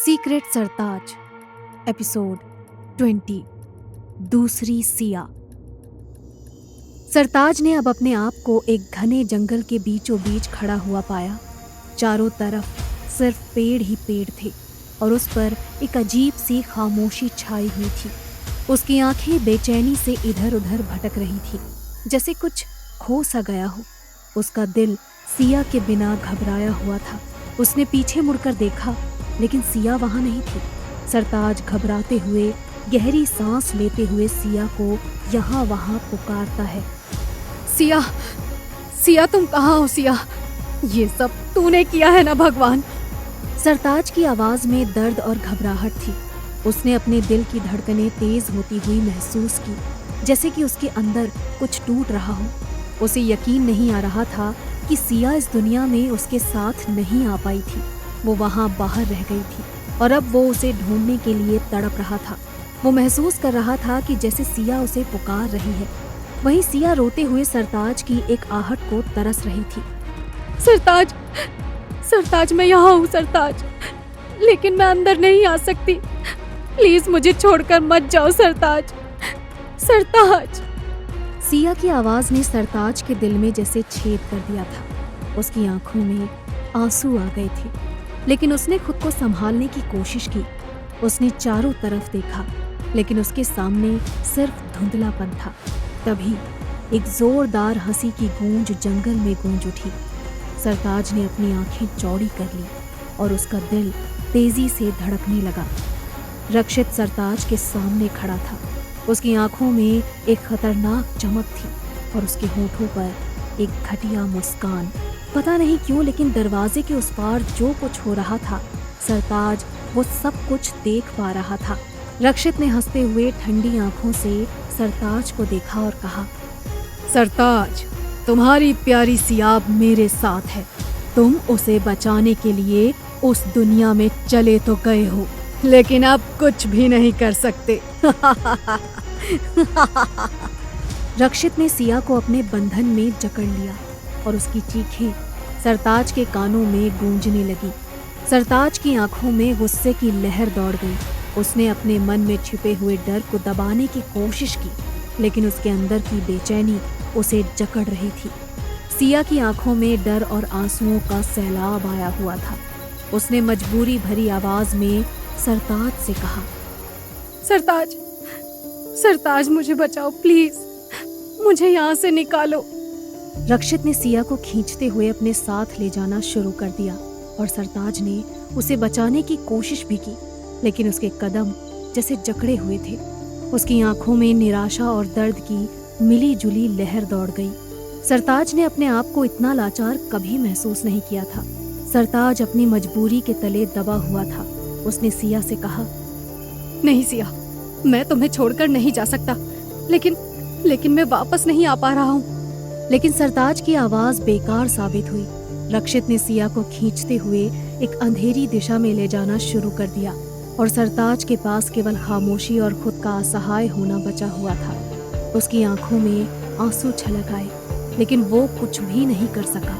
Secret सरताज episode 20 दूसरी सिया। सरताज ने अब अपने आप को एक घने जंगल के बीचों बीच खड़ा हुआ पाया। चारों तरफ सिर्फ पेड़ ही पेड़ थे और उस पर एक अजीब सी खामोशी छाई हुई थी। उसकी आंखें बेचैनी से इधर उधर भटक रही थी, जैसे कुछ खो सा गया हो। उसका दिल सिया के बिना घबराया हुआ था। उसने पीछे मुड़कर देखा, लेकिन सिया वहां नहीं थी। सरताज घबराते हुए गहरी सांस लेते हुए सिया को यहाँ वहां पुकारता है। सिया, सिया तुम कहाँ हो सिया? ये सब तूने किया है ना भगवान? सरताज की आवाज में दर्द और घबराहट थी। उसने अपने दिल की धड़कनें तेज होती हुई महसूस की, जैसे कि उसके अंदर कुछ टूट रहा हो। उसे यकीन नहीं आ रहा था कि सिया इस दुनिया में उसके साथ नहीं आ पाई थी। वो वहां बाहर रह गई थी और अब वो उसे ढूंढने के लिए तड़प रहा था। वो महसूस कर रहा था कि जैसे सिया उसे पुकार रही है। वहीं सिया रोते हुए सरताज की एक आहट को तरस रही थी। सरताज, सरताज मैं यहाँ हूँ सरताज, लेकिन मैं अंदर नहीं आ सकती। प्लीज मुझे छोड़कर मत जाओ सरताज, सरताज। सिया की आवाज ने सरताज के दिल में जैसे छेद कर दिया था। उसकी आंखों में आंसू आ गए थे, लेकिन उसने खुद को संभालने की कोशिश की। उसने चारों तरफ देखा, लेकिन उसके सामने सिर्फ धुंधलापन था। तभी एक जोरदार हंसी की गूंज जंगल में गूंज उठी। सरताज ने अपनी आंखें चौड़ी कर ली और उसका दिल तेजी से धड़कने लगा। रक्षित सरताज के सामने खड़ा था। उसकी आंखों में एक खतरनाक चमक थी और उसके होठों पर एक घटिया मुस्कान। पता नहीं क्यों, लेकिन दरवाजे के उस पार जो कुछ हो रहा था, सरताज वो सब कुछ देख पा रहा था। रक्षित ने हंसते हुए ठंडी आंखों से सरताज को देखा और कहा, सरताज, तुम्हारी प्यारी सिया मेरे साथ है। तुम उसे बचाने के लिए उस दुनिया में चले तो गए हो, लेकिन अब कुछ भी नहीं कर सकते। रक्षित ने सिया को अपने बंधन में जकड़ लिया और उसकी चीखें सरताज के कानों में गूंजने लगी। सरताज की आंखों में गुस्से की लहर दौड़ गई। उसने अपने मन में छिपे हुए डर को दबाने की कोशिश की, लेकिन उसके अंदर की बेचैनी उसे जकड़ रही थी। सिया की आंखों में डर और आंसुओं का सैलाब आया हुआ था। उसने मजबूरी भरी आवाज में सरताज से कहा, सरताज, सरताज मुझे बचाओ प्लीज, मुझे यहाँ से निकालो। रक्षित ने सिया को खींचते हुए अपने साथ ले जाना शुरू कर दिया और सरताज ने उसे बचाने की कोशिश भी की, लेकिन उसके कदम जैसे जकड़े हुए थे। उसकी आंखों में निराशा और दर्द की मिली जुली लहर दौड़ गई। सरताज ने अपने आप को इतना लाचार कभी महसूस नहीं किया था। सरताज अपनी मजबूरी के तले दबा हुआ था। उसने सिया से कहा, नहीं सिया, मैं तुम्हें छोड़कर नहीं जा सकता, लेकिन मैं वापस नहीं आ पा रहा हूँ। लेकिन सरताज की आवाज बेकार साबित हुई। रक्षित ने सिया को खींचते हुए एक अंधेरी दिशा में ले जाना शुरू कर दिया और सरताज के पास केवल खामोशी और खुद का असहाय होना बचा हुआ था। उसकी आंखों में आंसू छलक आए, लेकिन वो कुछ भी नहीं कर सका।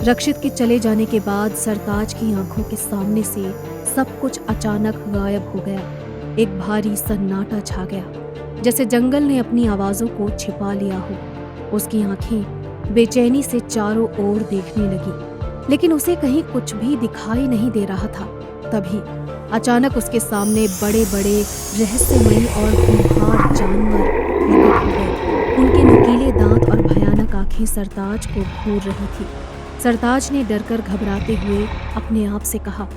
रक्षित के चले जाने के बाद सरताज की आंखों के सामने से सब कुछ अचानक गायब हो गया। एक भारी सन्नाटा छा गया, जैसे जंगल ने अपनी आवाजों को छिपा लिया हो। उसकी आंखें बेचैनी से चारों ओर देखने लगी, लेकिन उसे कहीं कुछ भी दिखाई नहीं दे रहा था। तभी अचानक उसके सामने बड़े बड़े रहस्यमयी और खूंखार जानवर प्रकट हो गए। उनके नुकीले दांत और भयानक आंखें सरताज को घूर रही थी। सरताज ने डरकर घबराते हुए अपने आप से कहा,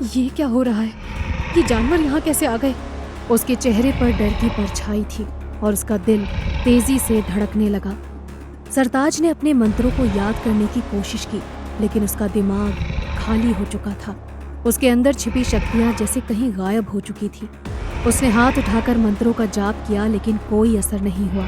ये क्या हो रहा है? ये जानवर यहाँ कैसे आ गए? उसके चेहरे पर डर की परछाई थी और उसका दिल तेजी से धड़कने लगा। सरताज ने अपने मंत्रों को याद करने की कोशिश की, लेकिन उसका दिमाग खाली हो चुका था। उसके अंदर छिपी शक्तियां जैसे कहीं गायब हो चुकी थी। उसने हाथ उठाकर मंत्रों का जाप किया, लेकिन कोई असर नहीं हुआ।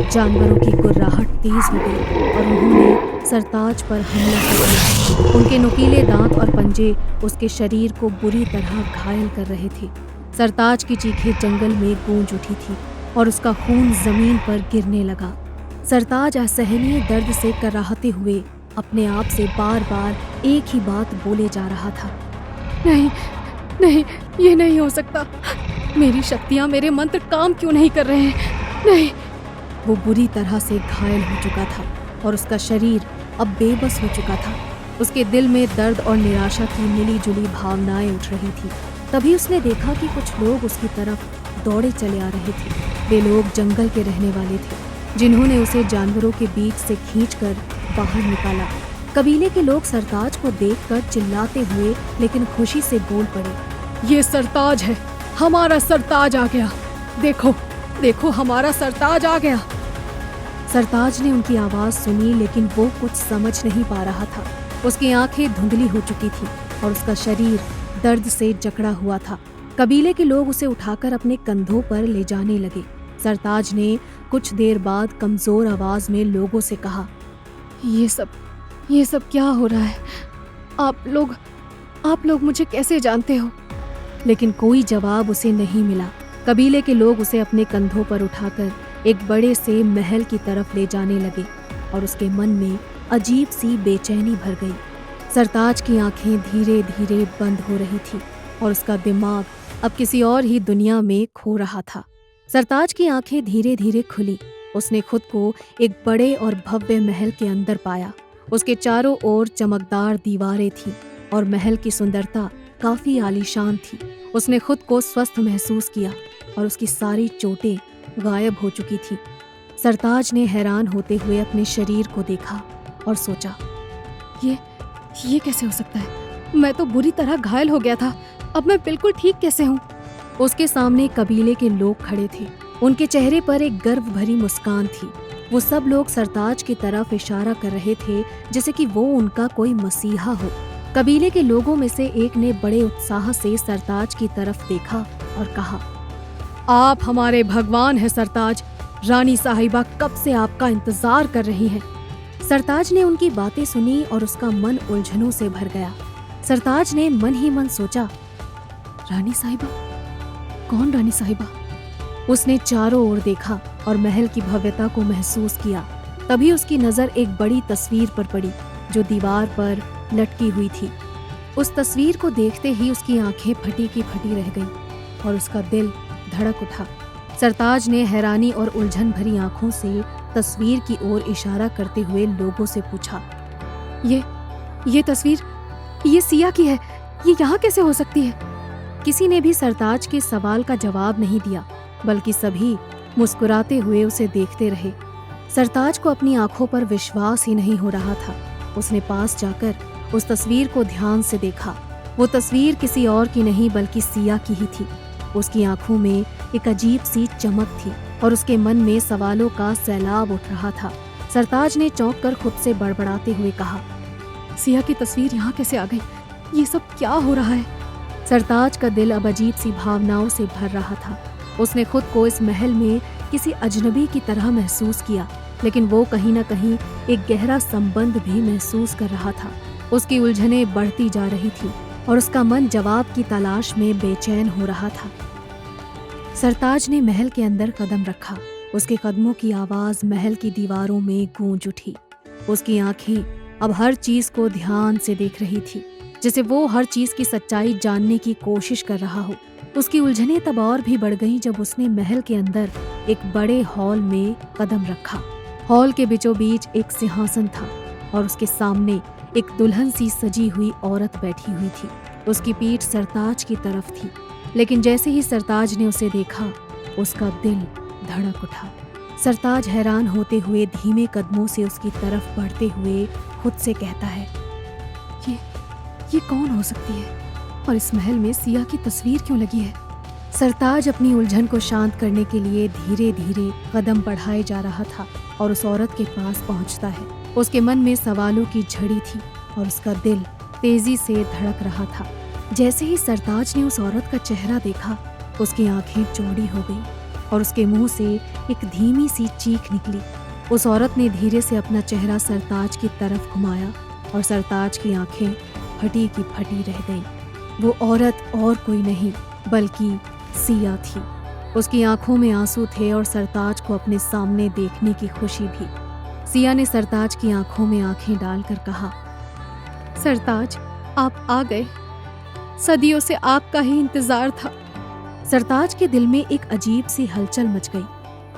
जानवरों की गुर्राहट तेज हो गई और उन्होंने सरताज पर हमला कर दिया। उनके नुकीले दांत और पंजे उसके शरीर को बुरी तरह घायल कर रहे थे। सरताज की चीखें जंगल में गूंज उठी थी और उसका खून जमीन पर गिरने लगा। सरताज असहनीय दर्द से कराहते हुए अपने आप से बार बार एक ही बात बोले जा रहा था, नहीं, नहीं, ये नहीं हो सकता। मेरी शक्तियाँ, मेरे मंत्र काम क्यों नहीं कर रहे हैं? नहीं। वो बुरी तरह से घायल हो चुका था और उसका शरीर अब बेबस हो चुका था। उसके दिल में दर्द और निराशा की मिली-जुली भावनाएं उठ रही थी। तभी उसने देखा कि कुछ लोग उसकी तरफ दौड़े चले आ रहे थे। वे लोग जंगल के रहने वाले थे, जिन्होंने उसे जानवरों के बीच से खींचकर बाहर निकाला। कबीले के लोग सरताज को देखकर चिल्लाते हुए लेकिन खुशी से बोल पड़े, ये सरताज है, हमारा सरताज आ गया। देखो, देखो, हमारा सरताज आ गया। सरताज ने उनकी आवाज सुनी, लेकिन वो कुछ समझ नहीं पा रहा था। उसकी आंखें धुंधली हो चुकी थी और उसका शरीर दर्द से जकड़ा हुआ था। कबीले के लोग उसे उठाकर अपने कंधों पर ले जाने लगे। सरताज ने कुछ देर बाद कमजोर आवाज में लोगों से कहा, ये सब क्या हो रहा है? आप लोग मुझे कैसे जानते हो? लेकिन कोई जवाब उसे नहीं मिला। कबीले के लोग उसे अपने कंधों पर उठाकर एक बड़े से महल की तरफ ले जाने लगे और उसके मन में अजीब सी बेचैनी भर गई। सरताज की आंखें धीरे धीरे बंद हो रही थी और उसका दिमाग अब किसी और ही दुनिया में खो रहा था। सरताज की आंखें धीरे धीरे खुली। उसने खुद को एक बड़े और भव्य महल के अंदर पाया। उसके चारों ओर चमकदार दीवारें थीं और महल की सुंदरता काफी आलीशान थी। उसने खुद को स्वस्थ महसूस किया और उसकी सारी चोटें गायब हो चुकी थीं। सरताज ने हैरान होते हुए अपने शरीर को देखा और सोचा, ये कैसे हो सकता है? मैं तो बुरी तरह घायल हो गया था, अब मैं बिल्कुल ठीक कैसे हूँ? उसके सामने कबीले के लोग खड़े थे। उनके चेहरे पर एक गर्व भरी मुस्कान थी। वो सब लोग सरताज की तरफ इशारा कर रहे थे जैसे कि वो उनका कोई मसीहा हो। कबीले के लोगों में से एक ने बड़े उत्साह से सरताज की तरफ देखा और कहा, आप हमारे भगवान हैं सरताज। रानी साहिबा कब से आपका इंतजार कर रही हैं। सरताज ने उनकी बातें सुनी और उसका मन उलझनों से भर गया। सरताज ने मन ही मन सोचा, रानी साहिबा? कौन रानी साहिबा? उसने चारों ओर देखा और महल की भव्यता को महसूस किया। तभी उसकी नजर एक बड़ी तस्वीर पर पड़ी जो दीवार पर लटकी हुई थी। उस तस्वीर को देखते ही उसकी आंखें फटी की फटी रह गईं और उसका दिल धड़क उठा। सरताज ने हैरानी और उलझन भरी आंखों से तस्वीर की ओर इशारा करते हुए लोगों से पूछा, ये तस्वीर, ये सिया की है, ये यहाँ कैसे हो सकती है? किसी ने भी सरताज के सवाल का जवाब नहीं दिया, बल्कि सभी मुस्कुराते हुए उसे देखते रहे। सरताज को अपनी आंखों पर विश्वास ही नहीं हो रहा था। उसने पास जाकर उस तस्वीर को ध्यान से देखा। वो तस्वीर किसी और की नहीं बल्कि सिया की ही थी। उसकी आंखों में एक अजीब सी चमक थी और उसके मन में सवालों का सैलाब उठ रहा था। सरताज ने चौंक कर खुद से बड़बड़ाते हुए कहा, सिया की तस्वीर यहाँ कैसे आ गई? ये सब क्या हो रहा है? सरताज का दिल अब अजीब सी भावनाओं से भर रहा था। उसने खुद को इस महल में किसी अजनबी की तरह महसूस किया, लेकिन वो कहीं न कहीं एक गहरा संबंध भी महसूस कर रहा था। उसकी उलझनें बढ़ती जा रही थी और उसका मन जवाब की तलाश में बेचैन हो रहा था। सरताज ने महल के अंदर कदम रखा। उसके कदमों की आवाज महल की दीवारों में गूंज उठी। उसकी आंखें अब हर चीज को ध्यान से देख रही थी, जैसे वो हर चीज की सच्चाई जानने की कोशिश कर रहा हो। उसकी उलझनें तब और भी बढ़ गईं जब उसने महल के अंदर एक बड़े हॉल में कदम रखा। हॉल के बीचों बीच एक सिंहासन था और उसके सामने एक दुल्हन सी सजी हुई औरत बैठी हुई थी। उसकी पीठ सरताज की तरफ थी, लेकिन जैसे ही सरताज ने उसे देखा, उसका दिल धड़क उठा। सरताज हैरान होते हुए धीमे कदमों से उसकी तरफ बढ़ते हुए खुद से कहता है, ये कौन हो सकती है और इस महल में सिया की तस्वीर क्यों लगी है? सरताज अपनी उलझन को शांत करने के लिए धीरे धीरे कदम बढ़ाए जा रहा था और उस औरत के पास पहुंचता है। उसके मन में सवालों की झड़ी थी और उसका दिल तेजी से धड़क रहा था। जैसे ही सरताज ने उस औरत का चेहरा देखा, उसकी आंखें चौड़ी हो गईं और उसके मुंह से एक धीमी सी चीख निकली। उस औरत ने धीरे से अपना चेहरा सरताज की तरफ घुमाया और सरताज की आंखें फटी की फटी रह गईं। वो औरत और कोई नहीं बल्कि सिया थी। उसकी आंखों में आंसू थे और सरताज को अपने सामने देखने की खुशी भी। सिया ने सरताज की आंखों में आंखें डालकर कहा, सरताज, आप आ गए। सदियों से आपका ही इंतजार था। सरताज के दिल में एक अजीब सी हलचल मच गई।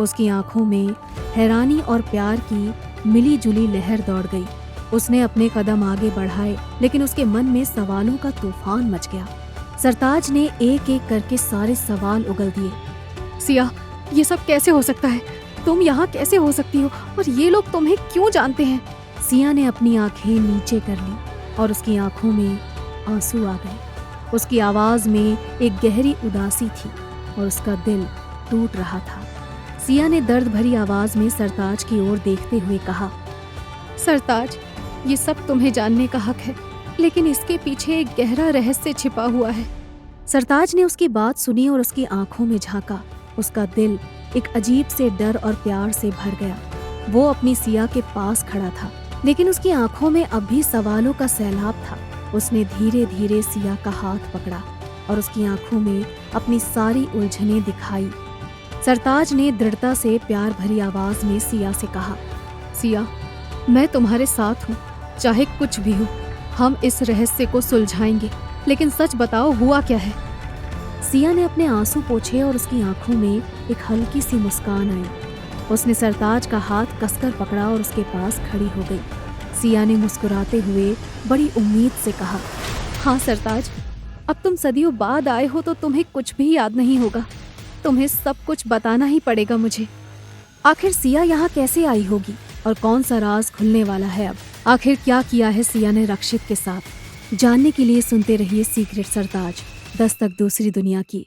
उसकी आंखों में हैरानी और प्यार की मिली जुली लहर दौड़ गई। उसने अपने कदम आगे बढ़ाए, लेकिन उसके मन में सवालों का तूफान मच गया। सरताज ने एक एक करके सारे सवाल उगल दिए। सिया, ये सब कैसे हो सकता है? तुम यहाँ कैसे हो सकती हो? और ये लोग तुम्हें क्यों जानते हैं? सिया ने अपनी आंखें नीचे कर ली और उसकी आंखों में आंसू आ गए। उसकी आवाज में एक गहरी उदासी थी और उसका दिल टूट रहा था। सिया ने दर्द भरी आवाज में सरताज की ओर देखते हुए कहा, सरताज, ये सब तुम्हें जानने का हक है, लेकिन इसके पीछे एक गहरा रहस्य छिपा हुआ है। सरताज ने उसकी बात सुनी और उसकी आंखों में झांका। उसका दिल एक अजीब से डर और प्यार से भर गया। वो अपनी सिया के पास खड़ा था, लेकिन उसकी आंखों में अब भी सवालों का सैलाब था। उसने धीरे धीरे सिया का हाथ पकड़ा और उसकी आंखों में अपनी सारी उलझनें दिखाई। सरताज ने दृढ़ता से प्यार भरी आवाज में सिया से कहा, सिया, मैं तुम्हारे साथ हूँ, चाहे कुछ भी हो। हम इस रहस्य को सुलझाएंगे, लेकिन सच बताओ, हुआ क्या है? सिया ने अपने आंसू पोंछे और उसकी आंखों में एक हल्की सी मुस्कान आई। उसने सरताज का हाथ कसकर पकड़ा और उसके पास खड़ी हो गई। सिया ने मुस्कुराते हुए बड़ी उम्मीद से कहा, हाँ सरताज, अब तुम सदियों बाद आए हो तो तुम्हें कुछ भी याद नहीं होगा। तुम्हें सब कुछ बताना ही पड़ेगा मुझे। आखिर सिया यहाँ कैसे आई होगी और कौन सा राज खुलने वाला है अब? आखिर क्या किया है सिया ने रक्षित के साथ? जानने के लिए सुनते रहिए सीक्रेट सरताज, दस्तक दूसरी दुनिया की।